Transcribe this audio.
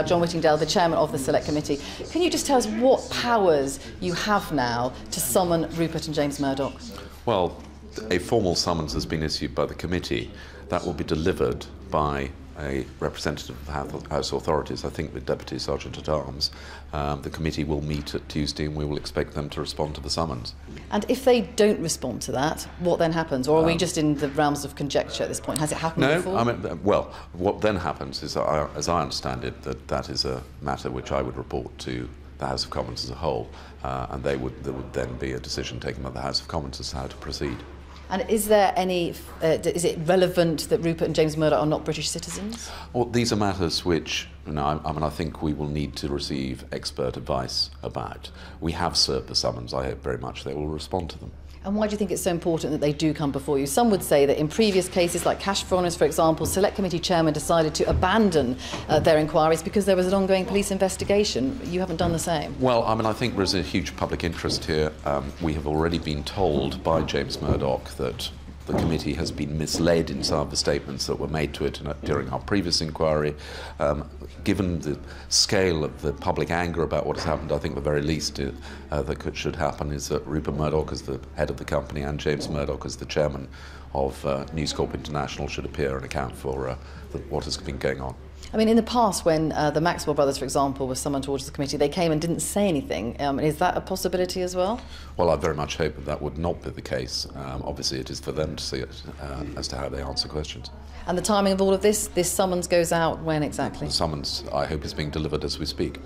John Whittingdale, the chairman of the Select Committee. Can you just tell us what powers you have now to summon Rupert and James Murdoch? Well, a formal summons has been issued by the committee. That will be delivered by a representative of the House authorities, I think the Deputy Sergeant-at-Arms. The committee will meet at Tuesday and we will expect them to respond to the summons. And if they don't respond to that, what then happens? Or are we just in the realms of conjecture at this point? Has it happened before? No, I mean, well, what then happens is, as I understand it, that is a matter which I would report to the House of Commons as a whole, and there would then be a decision taken by the House of Commons as to how to proceed. And is there any, is it relevant that Rupert and James Murdoch are not British citizens? Well, these are matters which, I think we will need to receive expert advice about. We have served the summons. I hope very much they will respond to them. And why do you think it's so important that they do come before you? Some would say that in previous cases, like cash for honours, for example, Select Committee chairmen decided to abandon their inquiries because there was an ongoing police investigation. You haven't done the same. Well, I think there's a huge public interest here. We have already been told by James Murdoch that the committee has been misled in some of the statements that were made to it during our previous inquiry. Given the scale of the public anger about what has happened, I think the very least that should happen is that Rupert Murdoch, as the head of the company, and James Murdoch, as the chairman of News Corp International, should appear and account for what has been going on. I mean, in the past, when the Maxwell brothers, for example, were summoned towards the committee, they came and didn't say anything. Is that a possibility as well? Well, I very much hope that would not be the case. Obviously, it is for them to see it as to how they answer questions. And the timing of all of this summons goes out when exactly? The summons, I hope, is being delivered as we speak.